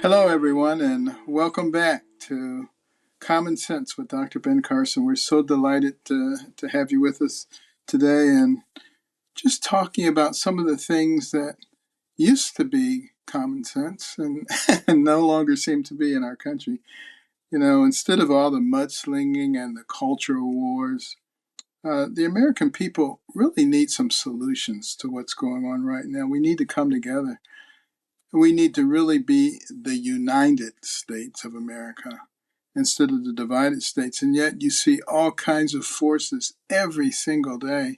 Hello, everyone, and welcome back to Common Sense with Dr. Ben Carson. We're so delighted to have you with us today and just talking about some of the things that used to be common sense and, and no longer seem to be in our country. You know, instead of all the mudslinging and the cultural wars, the American people really need some solutions to what's going on right now. We need to come together. We need to really be the United States of America instead of the divided states. And yet you see all kinds of forces every single day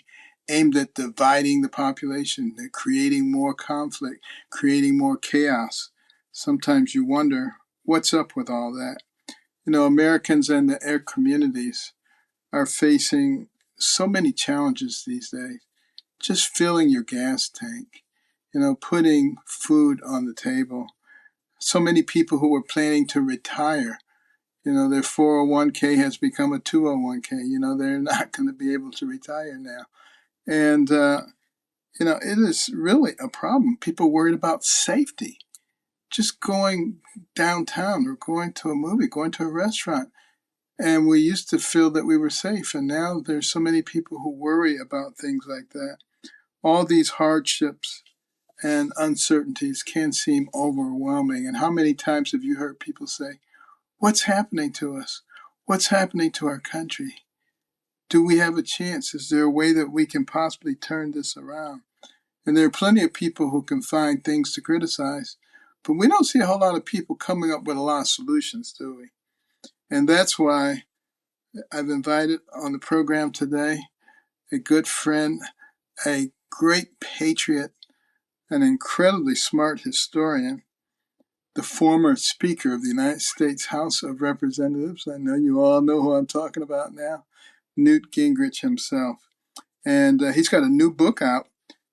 aimed at dividing the population, at creating more conflict, creating more chaos. Sometimes you wonder what's up with all that. You know, Americans and their communities are facing so many challenges these days. Just filling your gas tank, you know, putting food on the table. So many people who were planning to retire, you know, their 401k has become a 201k. You know, they're not going to be able to retire now. And, you know, it is really a problem. People worried about safety, just going downtown or going to a movie, going to a restaurant. And we used to feel that we were safe. And now there's so many people who worry about things like that. All these hardships and uncertainties can seem overwhelming. And how many times have you heard people say, what's happening to us? What's happening to our country? Do we have a chance? Is there a way that we can possibly turn this around? And there are plenty of people who can find things to criticize, but we don't see a whole lot of people coming up with a lot of solutions, do we? And that's why I've invited on the program today a good friend, a great patriot, an incredibly smart historian, the former Speaker of the United States House of Representatives. I know you all know who I'm talking about now, Newt Gingrich himself. And he's got a new book out.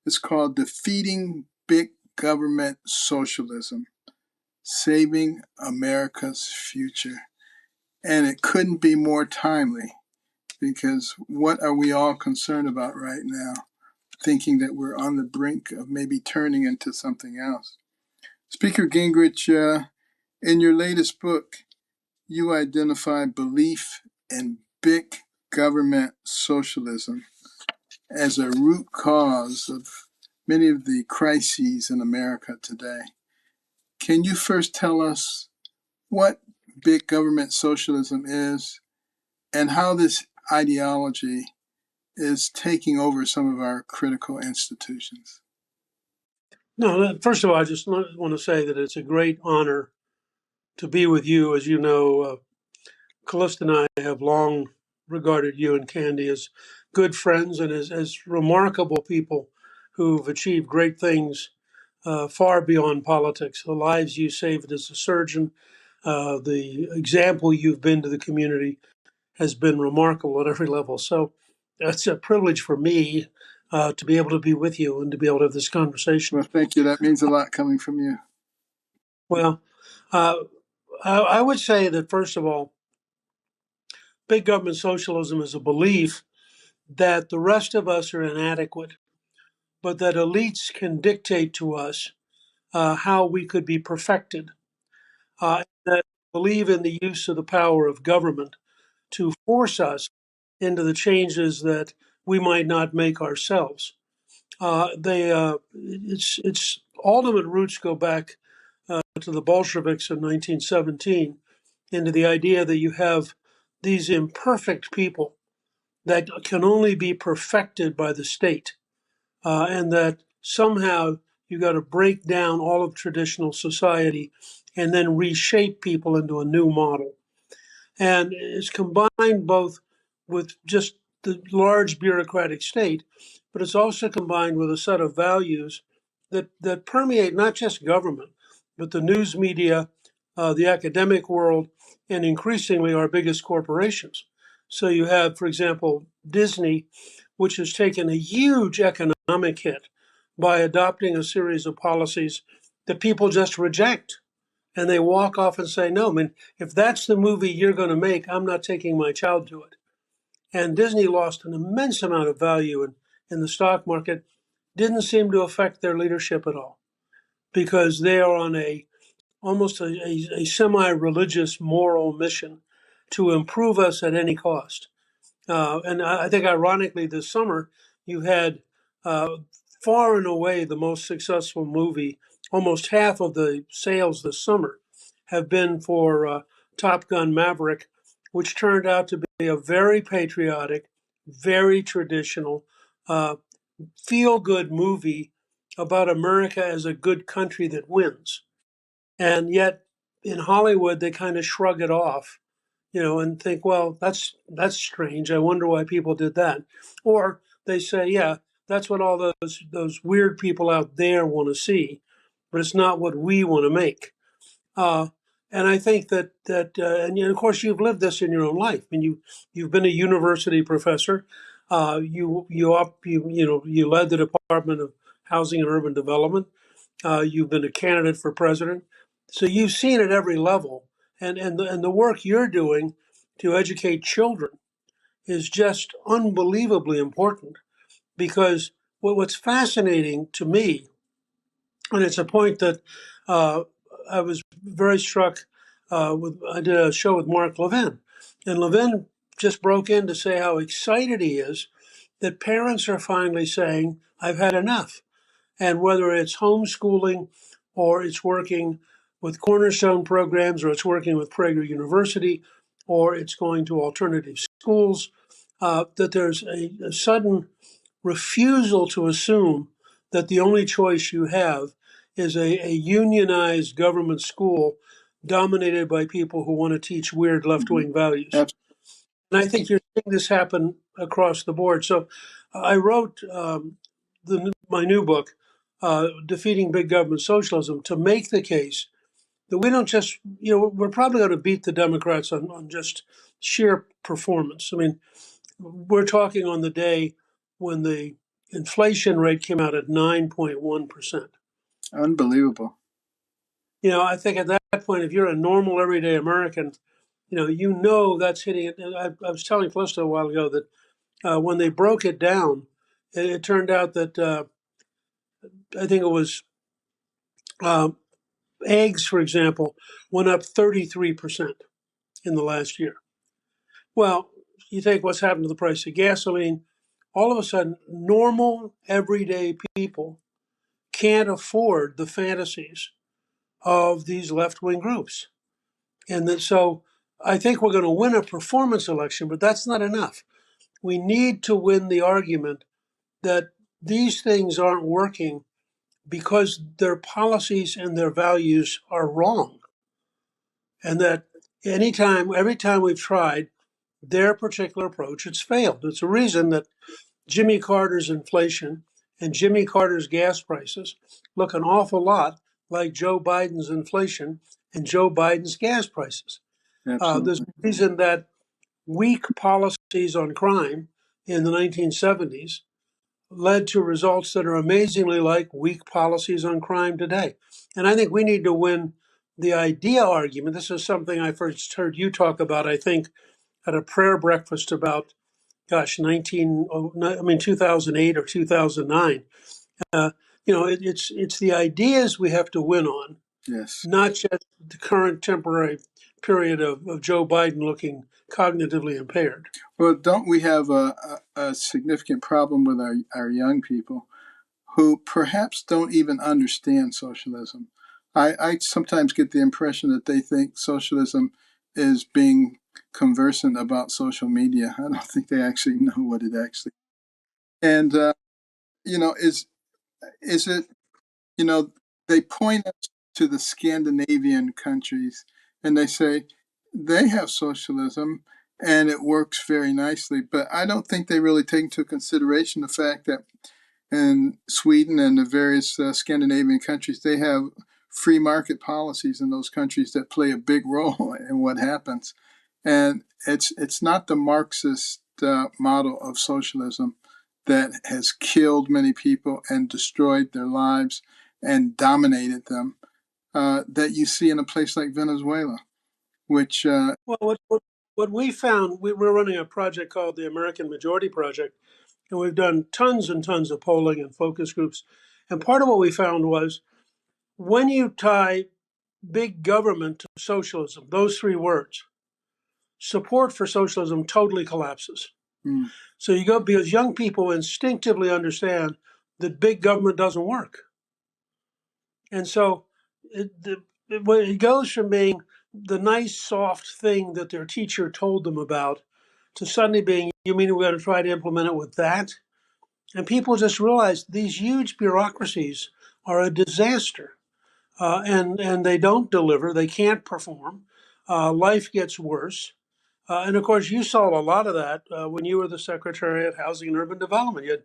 It's called Defeating Big Government Socialism, Saving America's Future. And it couldn't be more timely because what are we all concerned about right now? Thinking that we're on the brink of maybe turning into something else. Speaker Gingrich, in your latest book, you identify belief in big government socialism as a root cause of many of the crises in America today. Can you first tell us what big government socialism is and how this ideology is taking over some of our critical institutions? No, first of all, I just want to say that it's a great honor to be with you. As you know, Callista and I have long regarded you and Candy as good friends and as remarkable people who've achieved great things far beyond politics. The lives you saved as a surgeon, the example you've been to the community has been remarkable at every level. So it's a privilege for me to be able to be with you and to be able to have this conversation. Well, thank you. That means a lot coming from you. Well, uh, I would say that, first of all, big government socialism is a belief that the rest of us are inadequate, but that elites can dictate to us how we could be perfected. That believe in the use of the power of government to force us into the changes that we might not make ourselves. Its ultimate roots go back to the Bolsheviks in 1917, into the idea that you have these imperfect people that can only be perfected by the state, and that somehow you got to break down all of traditional society and then reshape people into a new model. And it's combined both with just the large bureaucratic state, but it's also combined with a set of values that permeate not just government, but the news media, the academic world, and increasingly our biggest corporations. So you have, for example, Disney, which has taken a huge economic hit by adopting a series of policies that people just reject. And they walk off and say, no, I mean, if that's the movie you're going to make, I'm not taking my child to it. And Disney lost an immense amount of value in the stock market. Didn't seem to affect their leadership at all because they are almost a semi-religious moral mission to improve us at any cost. And I think, ironically, this summer you've had uh, far and away the most successful movie. Almost half of the sales this summer have been for Top Gun Maverick, which turned out to be a very patriotic, very traditional, uh, feel-good movie about America as a good country that wins. And yet, in Hollywood, they kind of shrug it off, and think, well, that's strange. I wonder why people did that. Or they say, yeah, that's what all those weird people out there want to see, but it's not what we want to make. Uh, and I think and of course, you've lived this in your own life. I mean, you've been a university professor. You led the Department of Housing and Urban Development. You've been a candidate for president, so you've seen at every level, and the work you're doing to educate children is just unbelievably important. Because what's fascinating to me, and it's a point that uh, I was very struck with. I did a show with Mark Levin, and Levin just broke in to say how excited he is that parents are finally saying, "I've had enough." And whether it's homeschooling or it's working with Cornerstone programs or it's working with Prager University or it's going to alternative schools, that there's a sudden refusal to assume that the only choice you have is a unionized government school dominated by people who want to teach weird left Mhm. wing values. Abs- And I think you're seeing this happen across the board. So I wrote my new book, Defeating Big Government Socialism, to make the case that we don't just, we're probably going to beat the Democrats on just sheer performance. I mean, we're talking on the day when the inflation rate came out at 9.1%. Unbelievable. I think at that point, if you're a normal everyday American, that's hitting it. And I was telling Calista a while ago that when they broke it down, it turned out that I think it was uh, eggs, for example, went up 33% in the last year. Well, you take what's happened to the price of gasoline, all of a sudden, normal everyday people can't afford the fantasies of these left wing groups. So I think we're going to win a performance election, but that's not enough. We need to win the argument that these things aren't working because their policies and their values are wrong. And that every time we've tried their particular approach, it's failed. It's a reason that Jimmy Carter's inflation and Jimmy Carter's gas prices look an awful lot like Joe Biden's inflation and Joe Biden's gas prices. There's a Absolutely. reason that weak policies on crime in the 1970s led to results that are amazingly like weak policies on crime today. And I think we need to win the idea argument. This is something I first heard you talk about, I think, at a prayer breakfast about, 2008 or 2009. It's the ideas we have to win on, Yes. not just the current temporary period of Joe Biden looking cognitively impaired. Well, don't we have a significant problem with our young people who perhaps don't even understand socialism? I sometimes get the impression that they think socialism is being conversant about social media. I don't think they actually know what it actually. And is it you know, they point us to the Scandinavian countries and they say they have socialism and it works very nicely. But I don't think they really take into consideration the fact that in Sweden and the various Scandinavian countries, they have free market policies in those countries that play a big role in what happens. And it's not the Marxist model of socialism that has killed many people and destroyed their lives and dominated them that you see in a place like Venezuela, which Well, what we found, we're running a project called the American Majority Project, and we've done tons and tons of polling and focus groups. And part of what we found was when you tie Big Government Socialism, those three words, support for socialism totally collapses. Mm. So you go because young people instinctively understand that big government doesn't work. And so it goes from being the nice, soft thing that their teacher told them about to suddenly being, you mean we're going to try to implement it with that? And people just realize these huge bureaucracies are a disaster, and they don't deliver, they can't perform. Life gets worse. And of course, you saw a lot of that when you were the Secretary of Housing and Urban Development. You had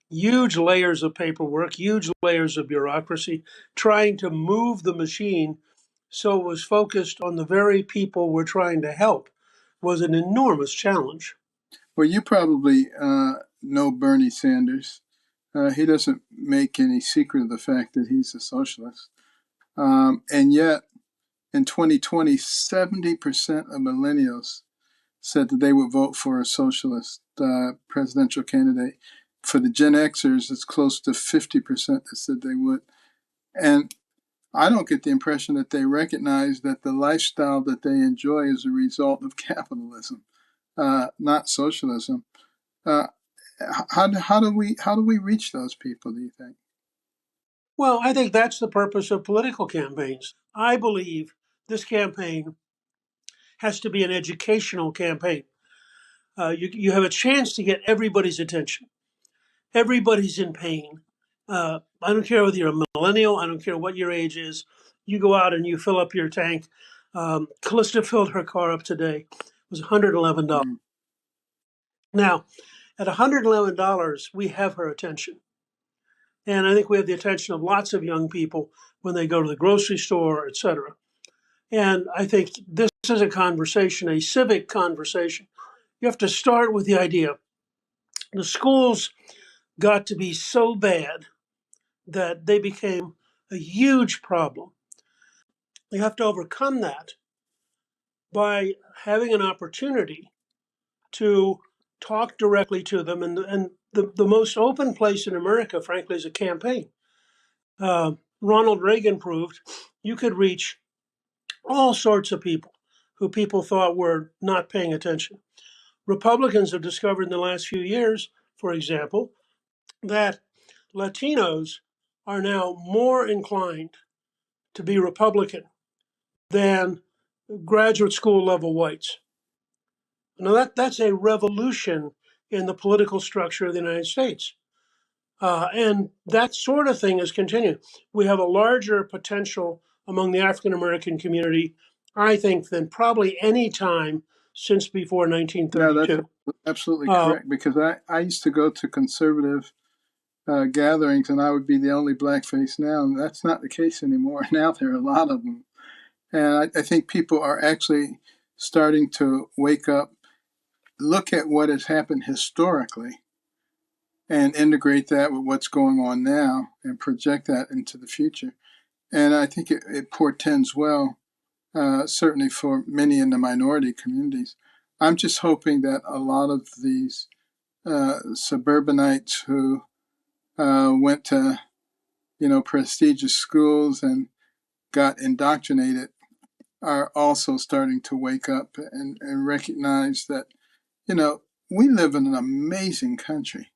huge layers of paperwork, huge layers of bureaucracy, trying to move the machine so it was focused on the very people we're trying to help was an enormous challenge. Well, you probably know Bernie Sanders. He doesn't make any secret of the fact that he's a socialist. And yet, in 2020, 70% of millennials said that they would vote for a socialist presidential candidate. For the Gen Xers, it's close to 50% that said they would. And I don't get the impression that they recognize that the lifestyle that they enjoy is a result of capitalism, not socialism. Uh, how do we reach those people? Do you think? Well, I think that's the purpose of political campaigns. I believe this campaign has to be an educational campaign. You have a chance to get everybody's attention. Everybody's in pain. I don't care whether you're a millennial, I don't care what your age is. You go out and you fill up your tank. Callista filled her car up today. It was $111. Mm. Now, at $111, we have her attention. And I think we have the attention of lots of young people when they go to the grocery store, et cetera. And I think this is a conversation, a civic conversation. You have to start with the idea the schools got to be so bad that they became a huge problem. You have to overcome that by having an opportunity to talk directly to them. And the most open place in America, frankly, is a campaign. Ronald Reagan proved you could reach all sorts of people who people thought were not paying attention. Republicans have discovered in the last few years, for example, that Latinos are now more inclined to be Republican than graduate school level whites. Now, that's a revolution in the political structure of the United States. And that sort of thing is continuing. We have a larger potential among the African American community, I think, than probably any time since before No, that's 1932. absolutely Uh, correct. Because I used to go to conservative gatherings, and I would be the only blackface now, and that's not the case anymore. Now there are a lot of them, and I think people are actually starting to wake up, look at what has happened historically, and integrate that with what's going on now, and project that into the future. And I think it portends well, certainly for many in the minority communities. I'm just hoping that a lot of these suburbanites who went to prestigious schools and got indoctrinated are also starting to wake up and recognize that you know we live in an amazing country,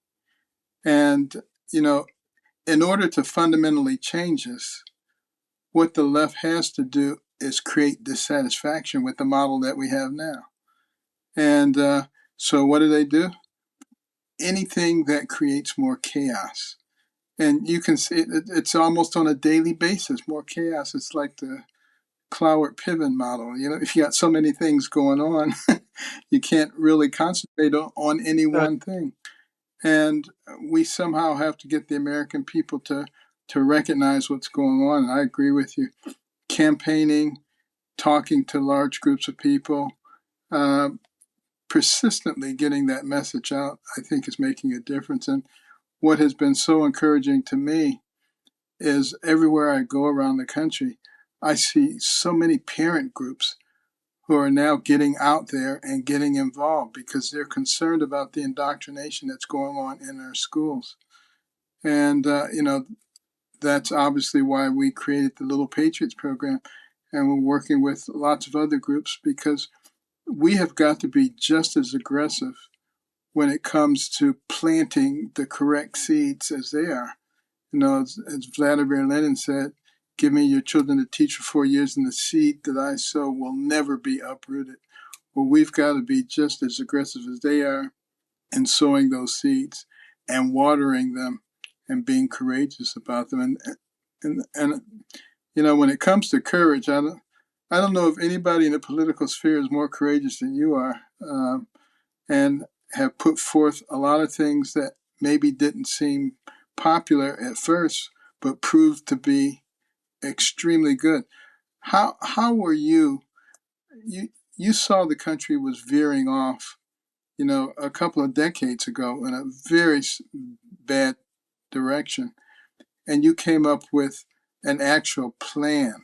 and you know in order to fundamentally change this, what the left has to do is create dissatisfaction with the model that we have now. And so what do? Anything that creates more chaos. And you can see it's almost on a daily basis, more chaos. It's like the Cloward Piven model. If you got so many things going on, you can't really concentrate on any uh, one thing. And we somehow have to get the American people to recognize what's going on. And I agree with you. Campaigning, talking to large groups of people, uh, persistently getting that message out, I think is making a difference. And what has been so encouraging to me is everywhere I go around the country, I see so many parent groups who are now getting out there and getting involved because they're concerned about the indoctrination that's going on in our schools. And, that's obviously why we created the Little Patriots program. and we're working with lots of other groups because we have got to be just as aggressive when it comes to planting the correct seeds as they are. As Vladimir Lenin said, give me your children to teach for 4 years, and the seed that I sow will never be uprooted. Well, we've got to be just as aggressive as they are in sowing those seeds and watering them and being courageous about them. And when it comes to courage, I don't know if anybody in the political sphere is more courageous than you are, and have put forth a lot of things that maybe didn't seem popular at first, but proved to be extremely good. How were you? You saw the country was veering off, a couple of decades ago in a very bad direction, and you came up with an actual plan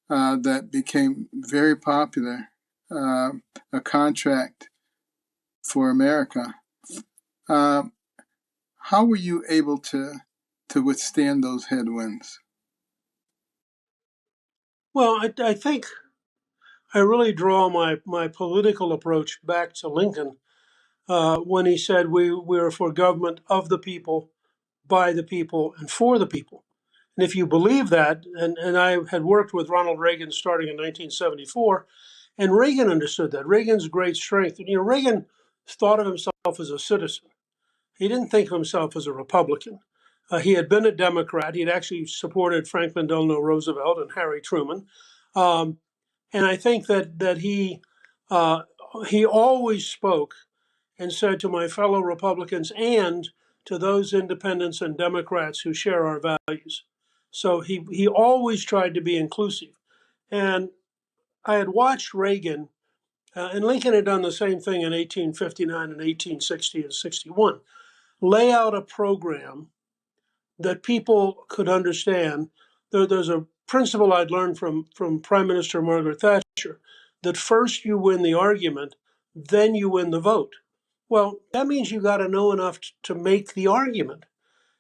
that became very popular, a contract for America. How were you able to withstand those headwinds? Well, I think I really draw my political approach back to Lincoln when he said we're for government of the people, by the people, and for the people. And if you believe that, and I had worked with Ronald Reagan starting in 1974, and Reagan understood that. Reagan's great strength. Reagan thought of himself as a citizen. He didn't think of himself as a Republican. He had been a Democrat. He'd actually supported Franklin Delano Roosevelt and Harry Truman. Um, and I think that he always spoke and said to my fellow Republicans and to those independents and Democrats who share our values. So he always tried to be inclusive. And I had watched Reagan, and Lincoln had done the same thing in 1859 and 1860 and 61, lay out a program that people could understand. There's a principle I'd learned from Prime Minister Margaret Thatcher that first you win the argument, then you win the vote. Well, that means you got to know enough to make the argument.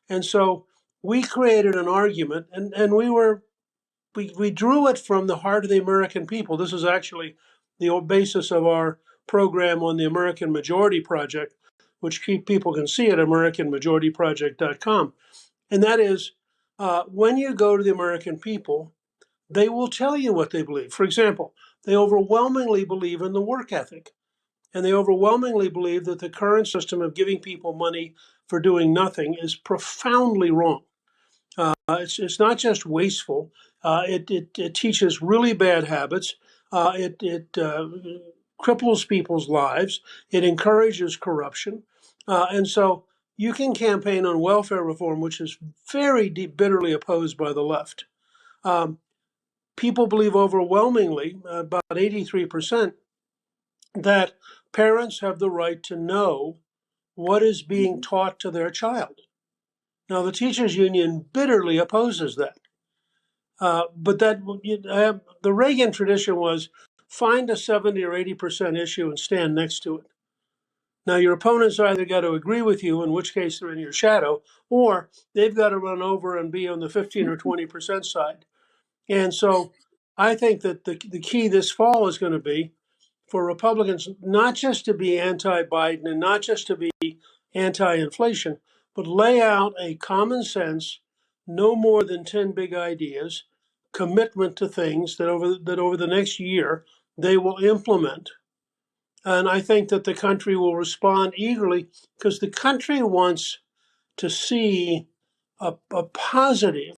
And so we created an argument, and we drew it from the heart of the American people. This is actually the basis of our program on the American Majority Project, which people can see at AmericanMajorityProject.com. And that is, when you go to the American people, they will tell you what they believe. For example, they overwhelmingly believe in the work ethic. And they overwhelmingly believe that the current system of giving people money for doing nothing is profoundly wrong. It's not just wasteful. It teaches really bad habits. It cripples people's lives. It encourages corruption. And so you can campaign on welfare reform, which is very bitterly opposed by the left. Um, People believe overwhelmingly, about 83%, that parents have the right to know what is being taught to their child. Now, the teachers union bitterly opposes that. But the Reagan tradition was find a 70 or 80% issue and stand next to it. Now, your opponents either got to agree with you, in which case they're in your shadow, or they've got to run over and be on the 15 or 20% side. And so I think that the key this fall is going to be for Republicans not just to be anti-Biden and not just to be anti-inflation, but lay out a common sense, no more than 10 big ideas, commitment to things that over the next year they will implement. And I think that the country will respond eagerly because the country wants to see a positive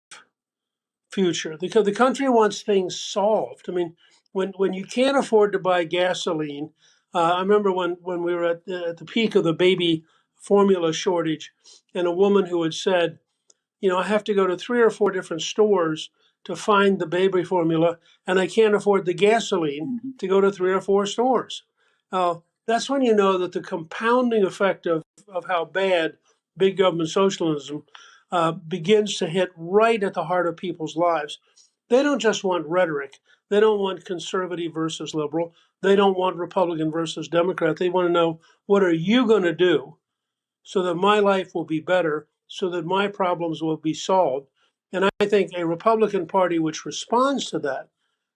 future. The country wants things solved. I mean, when you can't afford to buy gasoline, I remember when we were at the peak of the baby formula shortage, and a woman who had said, I have to go to 3 or 4 different stores to find the baby formula, and I can't afford the gasoline to go to 3 or 4 stores. That's when you know that the compounding effect of how bad big government socialism begins to hit right at the heart of people's lives. They don't just want rhetoric. They don't want conservative versus liberal. They don't want Republican versus Democrat. They want to know, what are you going to do so that my life will be better, so that my problems will be solved? And I think a Republican Party which responds to that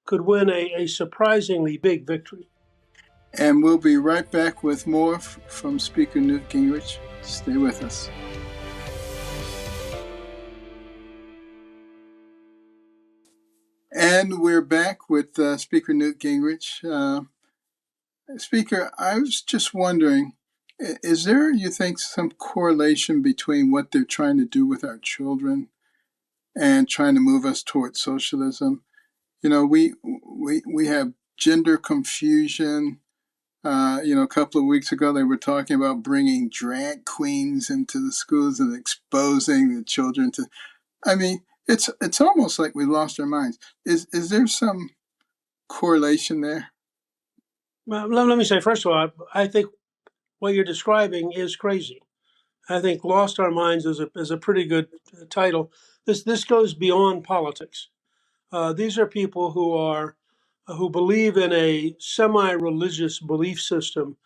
could win a surprisingly big victory. And we'll be right back with more from Speaker Newt Gingrich. Stay with us. And we're back with Speaker Newt Gingrich. Speaker, I was just wondering, is there, you think, some correlation between what they're trying to do with our children and trying to move us towards socialism? You know, we have gender confusion. A couple of weeks ago, they were talking about bringing drag queens into the schools and exposing the children to. I mean, it's almost like we lost our minds. Is there some correlation there? Well, let me say, first of all, I think what you're describing is crazy. I think "Lost Our Minds" is a pretty good title. This goes beyond politics. These are people who believe in a semi-religious belief system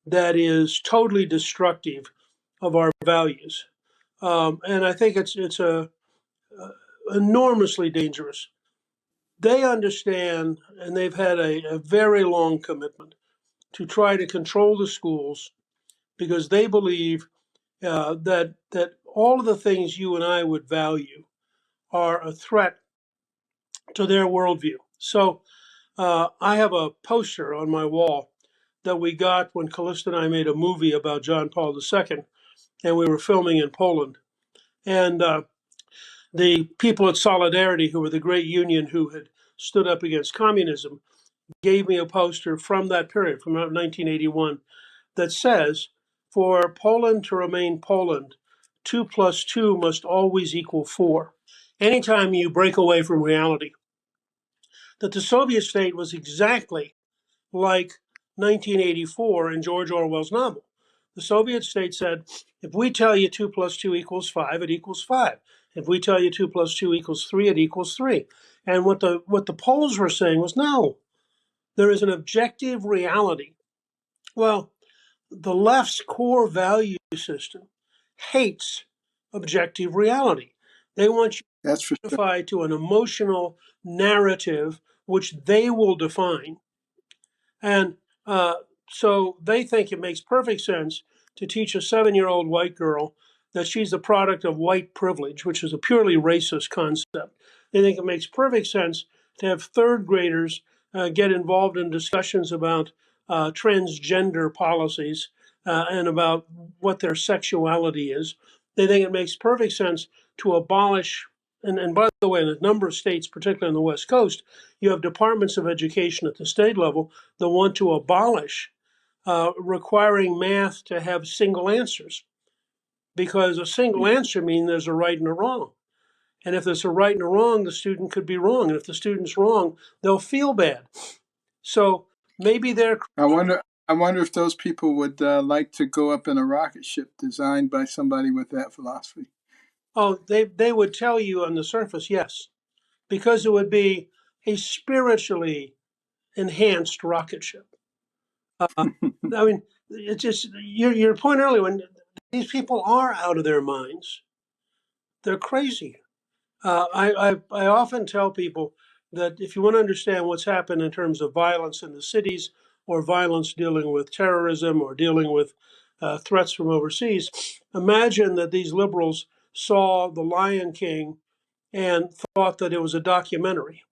that is totally destructive of our values, and I think it's enormously dangerous. They understand, and they've had a very long commitment to try to control the schools because they believe that all of the things you and I would value are a threat to their worldview. So I have a poster on my wall that we got when Callista and I made a movie about John Paul II, and we were filming in Poland. And the people at Solidarity, who were the great union who had stood up against communism, gave me a poster from that period, from 1981, that says, "For Poland to remain Poland, 2 plus 2 must always equal 4." Anytime you break away from reality, that the Soviet state was exactly like 1984 in George Orwell's novel. The Soviet state said, if we tell you 2 plus 2 equals 5, it equals 5. If we tell you 2 plus 2 equals 3, it equals 3. And what the Poles were saying was, no, there is an objective reality. Well, the left's core value system hates objective reality. They want you That's for to sure. identify to an emotional narrative which they will define. And so they think it makes perfect sense to teach a 7-year-old white girl that she's the product of white privilege, which is a purely racist concept. They think it makes perfect sense to have third graders get involved in discussions about transgender policies and about what their sexuality is. They think it makes perfect sense to abolish, and by the way, in a number of states, particularly on the West Coast, you have departments of education at the state level that want to abolish requiring math to have single answers, because a single answer means there's a right and a wrong. And if there's a right and a wrong, the student could be wrong. And if the student's wrong, they'll feel bad. So maybe they're, I wonder. I wonder if those people would like to go up in a rocket ship designed by somebody with that philosophy. they would tell you on the surface, yes, because it would be a spiritually enhanced rocket ship. I mean, it's just your point earlier, when these people are out of their minds, they're crazy. I often tell people that if you want to understand what's happened in terms of violence in the cities, or violence dealing with terrorism, or dealing with threats from overseas, imagine that these liberals saw The Lion King and thought that it was a documentary.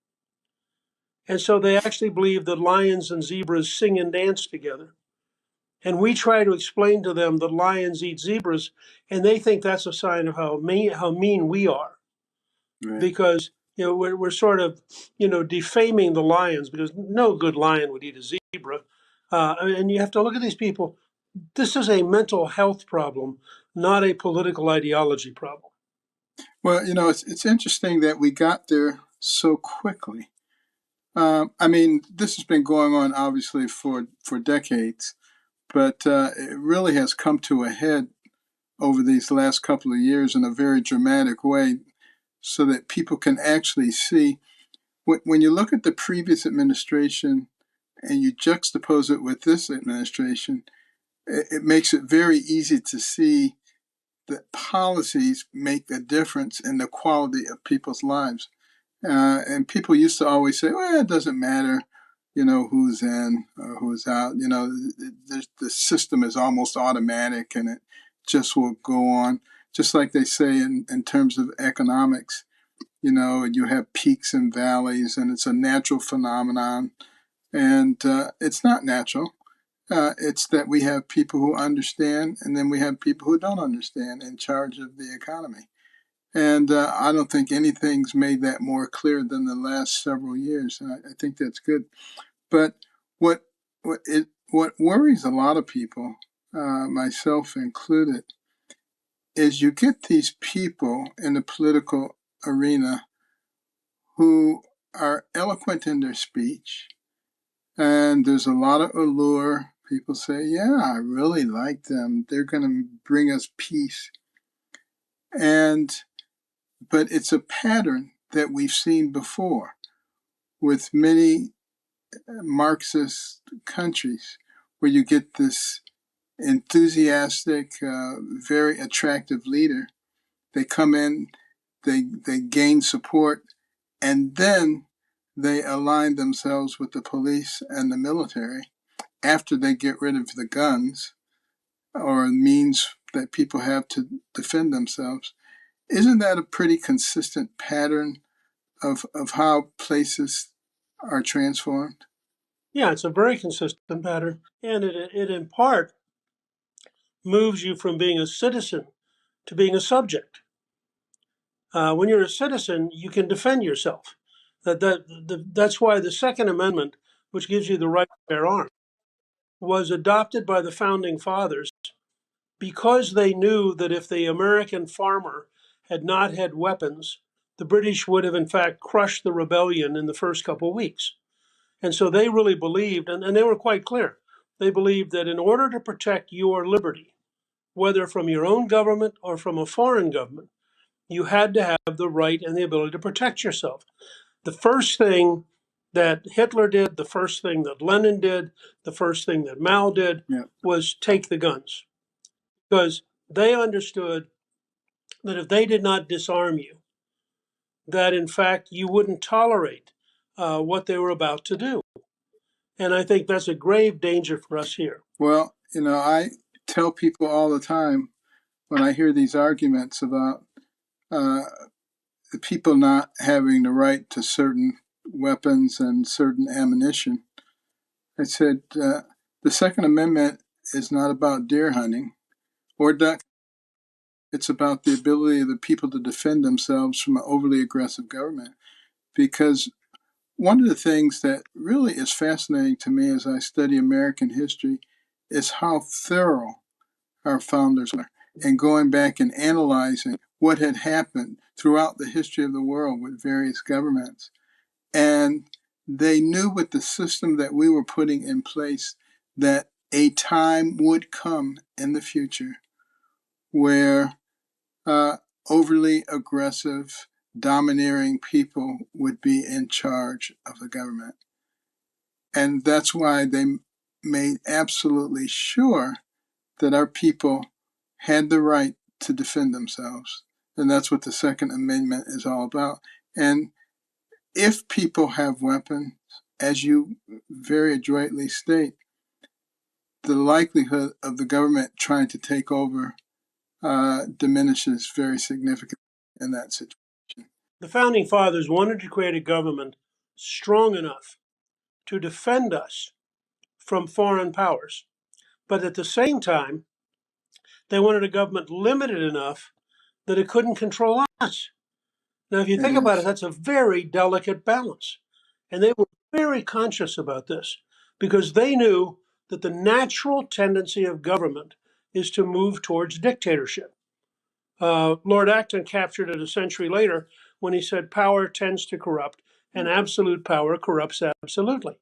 And so they actually believe that lions and zebras sing and dance together. And we try to explain to them that lions eat zebras, and they think that's a sign of how mean we are, Right. because we're sort of defaming the lions, because no good lion would eat a zebra. And you have to look at these people. This is a mental health problem, not a political ideology problem. Well, it's interesting that we got there so quickly. I mean, this has been going on obviously for decades, but it really has come to a head over these last couple of years in a very dramatic way, so that people can actually see. When you look at the previous administration and you juxtapose it with this administration, it makes it very easy to see that policies make a difference in the quality of people's lives. And people used to always say, well, it doesn't matter, who's in or who's out. The system is almost automatic and it just will go on. Just like they say in terms of economics, you have peaks and valleys and it's a natural phenomenon. And it's not natural. It's that we have people who understand and then we have people who don't understand in charge of the economy. And I don't think anything's made that more clear than the last several years. And I think that's good. But what what worries a lot of people, myself included, is you get these people in the political arena who are eloquent in their speech, and there's a lot of allure. People say, "Yeah, I really like them. They're going to bring us peace." And but it's a pattern that we've seen before with many Marxist countries where you get this enthusiastic, very attractive leader. They come in, they gain support, and then they align themselves with the police and the military after they get rid of the guns or means that people have to defend themselves. Isn't that a pretty consistent pattern of how places are transformed? Yeah, it's a very consistent pattern, and it in part moves you from being a citizen to being a subject. When you're a citizen, you can defend yourself. That's why the Second Amendment, which gives you the right to bear arms, was adopted by the founding fathers because they knew that if the American farmer had not had weapons, the British would have in fact crushed the rebellion in the first couple of weeks. And so they really believed, and they were quite clear, they believed that in order to protect your liberty, whether from your own government or from a foreign government, you had to have the right and the ability to protect yourself. The first thing that Hitler did, the first thing that Lenin did, the first thing that Mao did Yeah. was take the guns because they understood that if they did not disarm you, that in fact you wouldn't tolerate what they were about to do. And I think that's a grave danger for us here. Well, I tell people all the time when I hear these arguments about uh, the people not having the right to certain weapons and certain ammunition. I said, the Second Amendment is not about deer hunting or duck. It's about the ability of the people to defend themselves from an overly aggressive government. Because one of the things that really is fascinating to me as I study American history is how thorough our founders were, and going back and analyzing what had happened throughout the history of the world with various governments. And they knew with the system that we were putting in place that a time would come in the future where uh, overly aggressive, domineering people would be in charge of the government. And that's why they made absolutely sure that our people had the right to defend themselves. And that's what the Second Amendment is all about. And if people have weapons, as you very adroitly state, the likelihood of the government trying to take over diminishes very significantly in that situation. The founding fathers wanted to create a government strong enough to defend us from foreign powers. But at the same time, they wanted a government limited enough that it couldn't control us. Now, if you It think about it, is. that's a very delicate balance. And they were very conscious about this because they knew that the natural tendency of government is to move towards dictatorship. Lord Acton captured it a century later when he said power tends to corrupt and absolute power corrupts absolutely.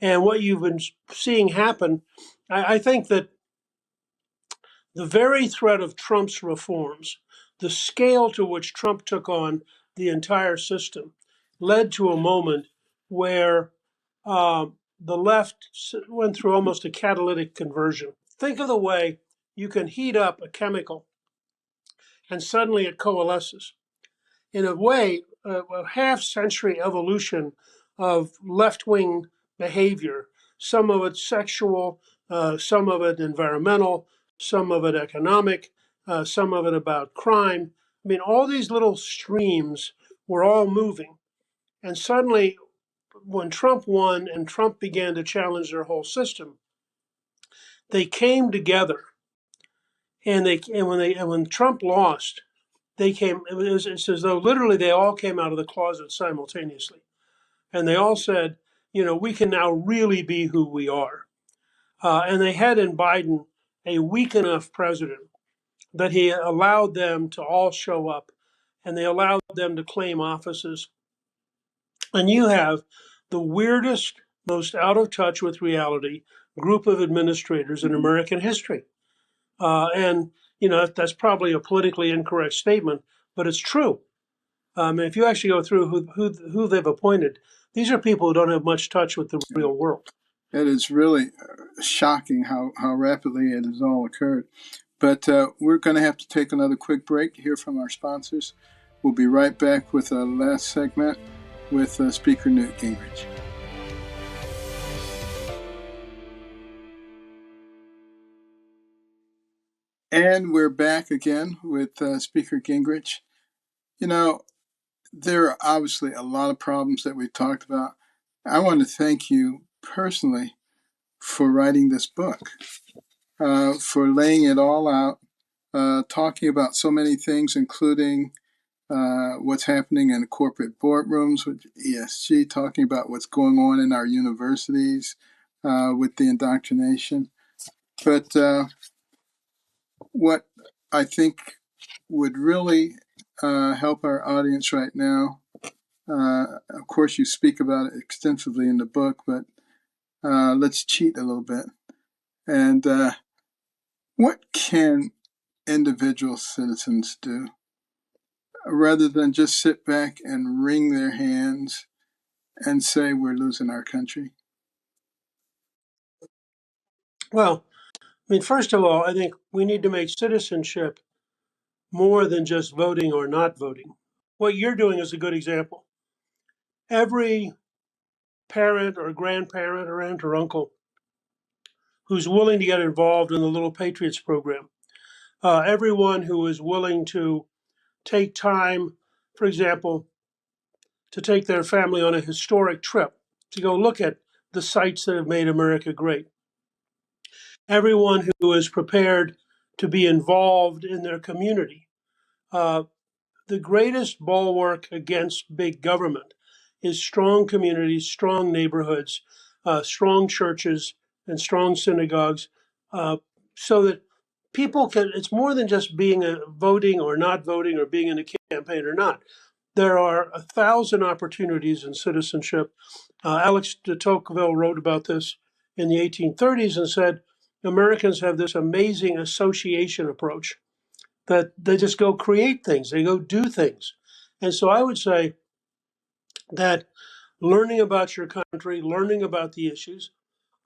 And what you've been seeing happen, I think that the very threat of Trump's reforms, the scale to which Trump took on the entire system, led to a moment where the left went through almost a catalytic conversion. Think of the way you can heat up a chemical and suddenly it coalesces. In a way, a half century evolution of left wing behavior, some of it sexual, some of it environmental, some of it economic, some of it about crime. I mean, all these little streams were all moving. And suddenly, when Trump won and Trump began to challenge their whole system, they came together. And when Trump lost, they came. It's as though literally they all came out of the closet simultaneously, and they all said, we can now really be who we are. And they had in Biden a weak enough president that he allowed them to all show up, and they allowed them to claim offices. And you have the weirdest, most out of touch with reality group of administrators in American history. And that's probably a politically incorrect statement, but it's true. And if you actually go through who they've appointed, these are people who don't have much touch with the real world. It is really shocking how rapidly it has all occurred. But we're going to have to take another quick break to hear from our sponsors. We'll be right back with a last segment with Speaker Newt Gingrich. And we're back again with Speaker Gingrich. There are obviously a lot of problems that we've talked about. I want to thank you personally for writing this book, for laying it all out, talking about so many things, including what's happening in corporate boardrooms with ESG, talking about what's going on in our universities with the indoctrination. But what I think would really help our audience right now, of course, you speak about it extensively in the book, but let's cheat a little bit. And what can individual citizens do rather than just sit back and wring their hands and say we're losing our country? Well, I mean, first of all, I think we need to make citizenship more than just voting or not voting. What you're doing is a good example. Every parent or grandparent or aunt or uncle who's willing to get involved in the Little Patriots program, everyone who is willing to take time, for example, to take their family on a historic trip to go look at the sites that have made America great. Everyone who is prepared to be involved in their community. Uh, the greatest bulwark against big government is strong communities, strong neighborhoods, strong churches, and strong synagogues, uh, so that people can. It's more than just being voting or not voting or being in a campaign or not. There are 1,000 opportunities in citizenship. Alex de Tocqueville wrote about this in the 1830s and said Americans have this amazing association approach that they just go create things, they go do things. And so I would say that learning about your country, learning about the issues,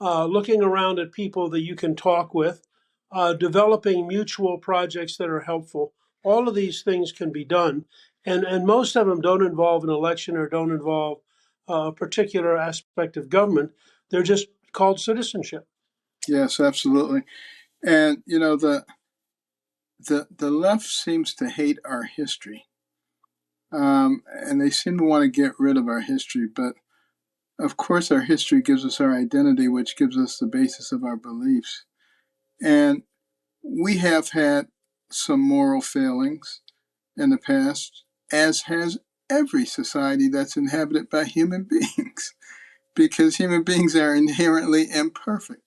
looking around at people that you can talk with, developing mutual projects that are helpful, all of these things can be done. And most of them don't involve an election or don't involve a particular aspect of government. They're just called citizenship. Yes, absolutely. And the left seems to hate our history, and they seem to want to get rid of our history. But of course, our history gives us our identity, which gives us the basis of our beliefs. And we have had some moral failings in the past, as has every society that's inhabited by human beings, because human beings are inherently imperfect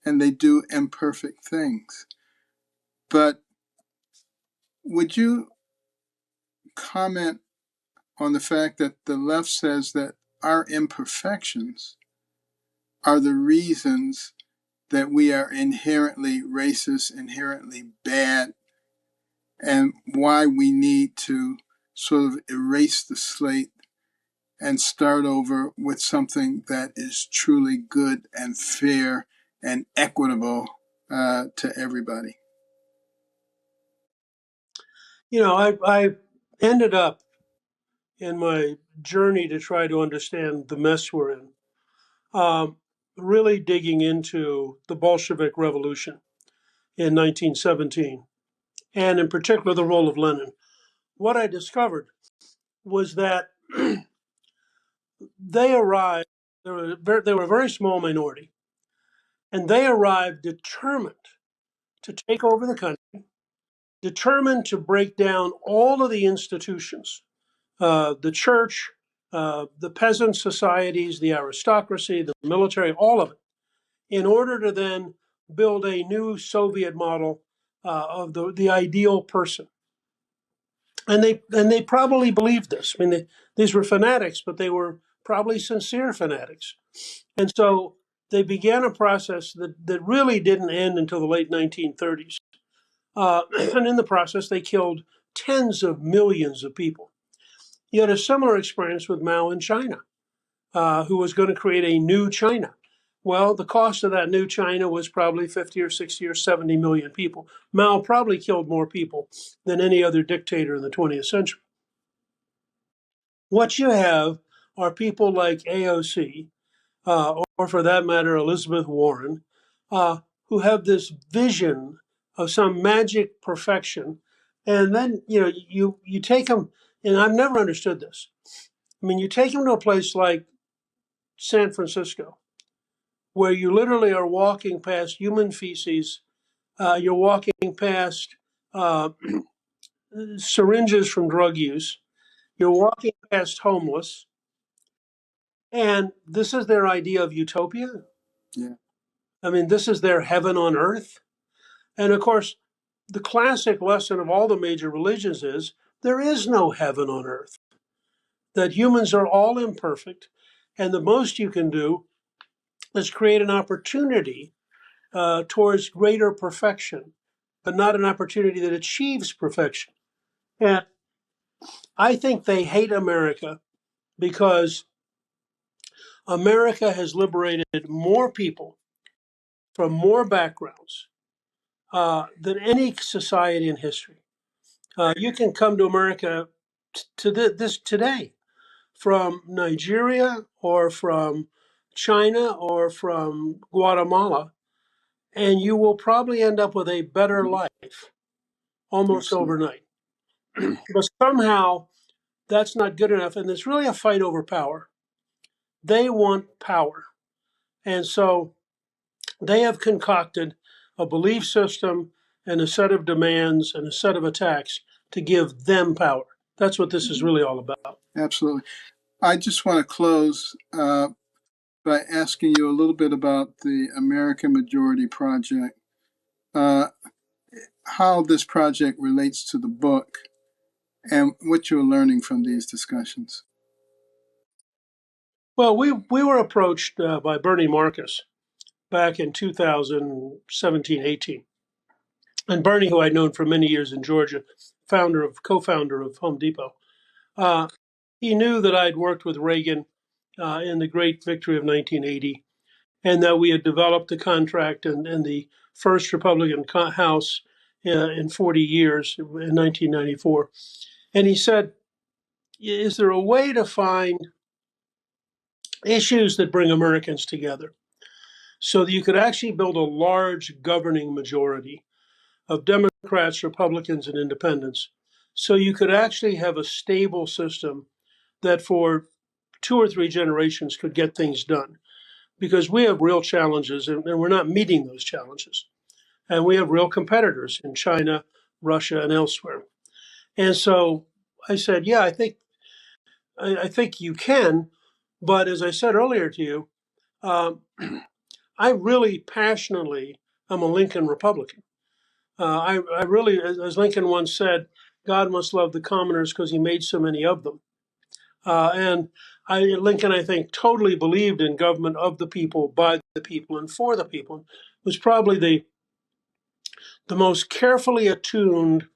and they do imperfect things. But would you comment on the fact that the left says that our imperfections are the reasons that we are inherently racist, inherently bad, and why we need to sort of erase the slate and start over with something that is truly good and fair and equitable to everybody? I ended up in my journey to try to understand the mess we're in, um, really digging into the Bolshevik Revolution in 1917, and in particular the role of Lenin. What I discovered was that they arrived, they were a very small minority, and they arrived determined to take over the country, determined to break down all of the institutions, the church, the peasant societies, the aristocracy, the military, all of it, in order to then build a new Soviet model of the ideal person. And they probably believed this. I mean, these were fanatics, but they were probably sincere fanatics. And so they began a process that really didn't end until the late 1930s. And in the process, they killed tens of millions of people. You had a similar experience with Mao in China, who was going to create a new China. Well, the cost of that new China was probably 50 or 60 or 70 million people. Mao probably killed more people than any other dictator in the 20th century. What you have are people like AOC, or for that matter, Elizabeth Warren, who have this vision of some magic perfection. And then, you take them, and I've never understood this. I mean, you take them to a place like San Francisco, where you literally are walking past human feces, you're walking past uh, syringes from drug use, you're walking past homeless, and this is their idea of utopia. Yeah. I mean, this is their heaven on earth. And of course, the classic lesson of all the major religions is there is no heaven on earth, that humans are all imperfect, and the most you can do is create an opportunity towards greater perfection, but not an opportunity that achieves perfection. And I think they hate America because America has liberated more people from more backgrounds than any society in history. You can come to America to this today from Nigeria or from China or from Guatemala, and you will probably end up with a better Mhm. life almost Absolutely. overnight. But somehow that's not good enough, and it's really a fight over power. They want power. And so they have concocted a belief system and a set of demands and a set of attacks to give them power. That's what this is Mhm. really all about. Absolutely. I just want to close by asking you a little bit about the American Majority Project, uh, how this project relates to the book, and what you're learning from these discussions. Well, we were approached by Bernie Marcus back in 2017, 18. And Bernie, who I'd known for many years in Georgia, co-founder of Home Depot, uh, he knew that I'd worked with Reagan in the great victory of 1980, and that we had developed a contract in the first Republican House in 40 years in 1994. And he said, is there a way to find issues that bring Americans together so that you could actually build a large governing majority of Democrats, Republicans, and independents, so you could actually have a stable system that for 2 or 3 generations could get things done? Because we have real challenges, and we're not meeting those challenges. And we have real competitors in China, Russia, and elsewhere. And so I said, yeah, I think you can. But as I said earlier to you, um, I really passionately am a Lincoln Republican. I really, as Lincoln once said, God must love the commoners because he made so many of them. And Lincoln, I think, totally believed in government of the people, by the people, and for the people. It was probably the most carefully attuned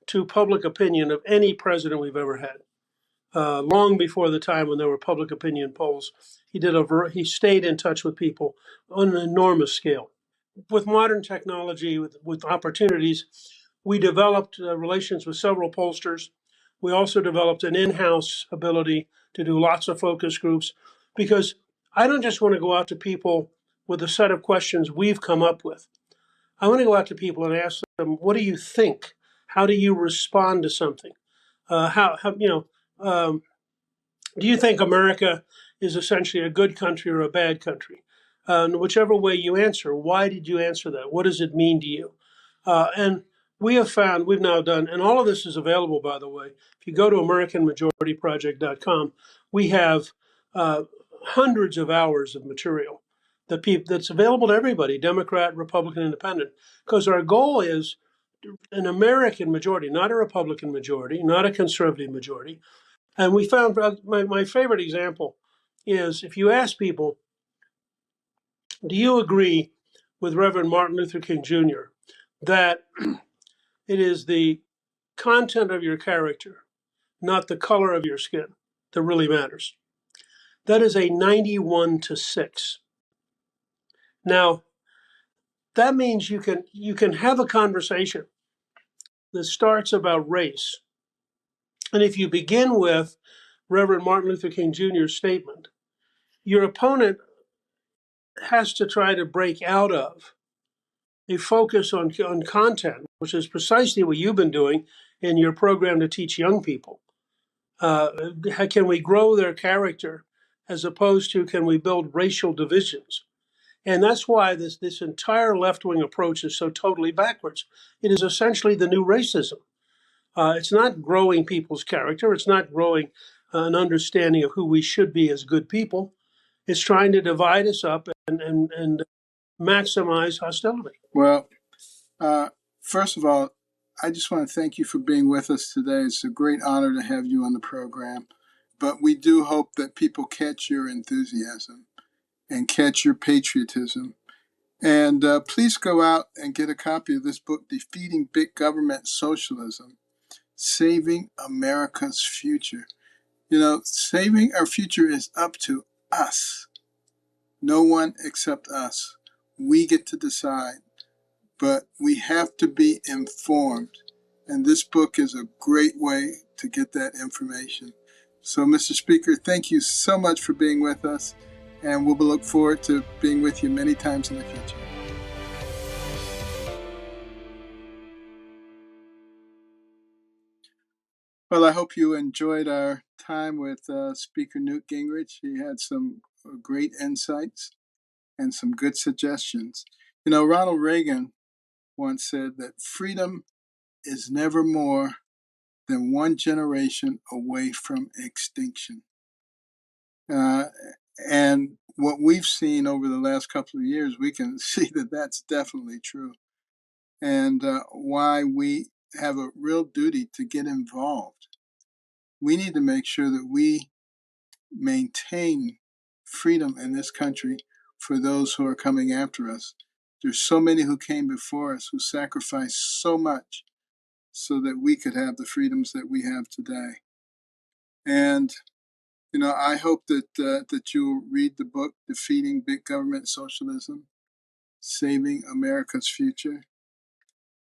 to public opinion of any president we've ever had. Long before the time when there were public opinion polls, he stayed in touch with people on an enormous scale. With modern technology, with opportunities, we developed relations with several pollsters. We also developed an in-house ability to do lots of focus groups because I don't just want to go out to people with a set of questions we've come up with. I want to go out to people and ask them, what do you think? How do you respond to something? How do you think America is essentially a good country or a bad country? Whichever way you answer, why did you answer that? What does it mean to you? And we have found, we've now done, and all of this is available, by the way. If you go to AmericanMajorityProject.com, we have hundreds of hours of material that's available to everybody, Democrat, Republican, Independent, because our goal is an American majority, not a Republican majority, not a conservative majority. And we found my favorite example is if you ask people, do you agree with Reverend Martin Luther King Jr. that it is the content of your character, not the color of your skin, that really matters? That is a 91-6. Now, that means you can have a conversation that starts about race. And if you begin with Reverend Martin Luther King Jr.'s statement, your opponent has to try to break out of a focus on content, which is precisely what you've been doing in your program to teach young people. Can we grow their character as opposed to can we build racial divisions? And that's why this entire left-wing approach is so totally backwards. It is essentially the new racism. It's not growing people's character. It's not growing an understanding of who we should be as good people. It's trying to divide us up and maximize hostility. Well, first of all, I just want to thank you for being with us today. It's a great honor to have you on the program. But we do hope that people catch your enthusiasm and catch your patriotism. And please go out and get a copy of this book, Defeating Big Government Socialism, Saving America's Future. You know, saving our future is up to us. No one except us. We get to decide, but we have to be informed. And this book is a great way to get that information. So, Mr. Speaker, thank you so much for being with us, and we'll look forward to being with you many times in the future. Well, I hope you enjoyed our time with Speaker Newt Gingrich. He had some great insights and some good suggestions. You know, Ronald Reagan once said that freedom is never more than one generation away from extinction. And what we've seen over the last couple of years, we can see that that's definitely true. And why we have a real duty to get involved. We need to make sure that we maintain freedom in this country for those who are coming after us. There's so many who came before us who sacrificed so much so that we could have the freedoms that we have today. And you know, I hope that you'll read the book Defeating Big Government Socialism, Saving America's Future.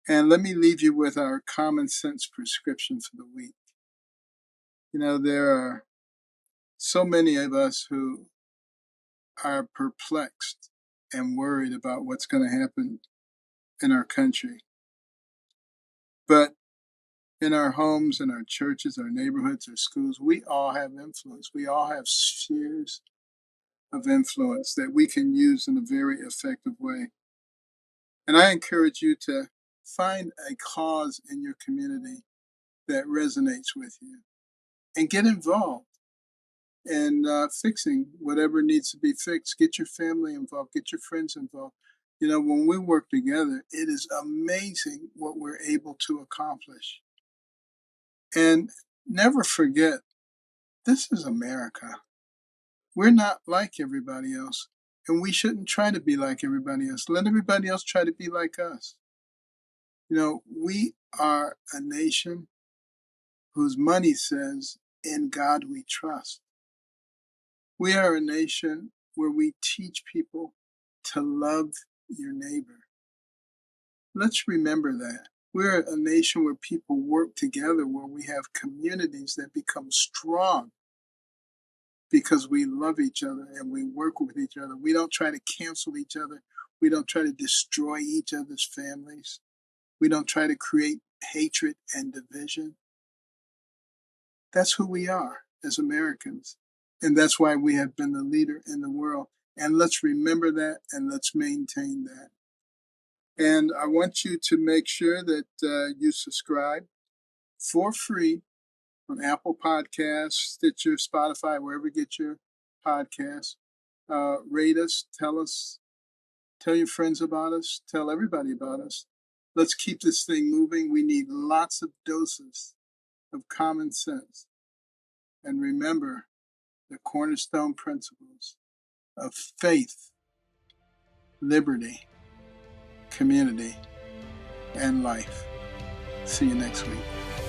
And let me leave you with our common sense prescription for the week. You know, there are so many of us who are perplexed and worried about what's going to happen in our country. But in our homes, in our churches, our neighborhoods, our schools, we all have influence. We all have spheres of influence that we can use in a very effective way. And I encourage you to find a cause in your community that resonates with you and get involved in fixing whatever needs to be fixed. Get your family involved, get your friends involved. You know, when we work together, it is amazing what we're able to accomplish. And never forget, this is America. We're not like everybody else, and we shouldn't try to be like everybody else. Let everybody else try to be like us. You know, we are a nation whose money says, in God we trust. We are a nation where we teach people to love your neighbor. Let's remember that. We're a nation where people work together, where we have communities that become strong because we love each other and we work with each other. We don't try to cancel each other. We don't try to destroy each other's families. We don't try to create hatred and division. That's who we are as Americans. And that's why we have been the leader in the world. And let's remember that and let's maintain that. And I want you to make sure that you subscribe for free on Apple Podcasts, Stitcher, Spotify, wherever you get your podcasts. Rate us, tell your friends about us, tell everybody about us. Let's keep this thing moving. We need lots of doses of common sense. And remember the cornerstone principles of faith, liberty, community, and life. See you next week.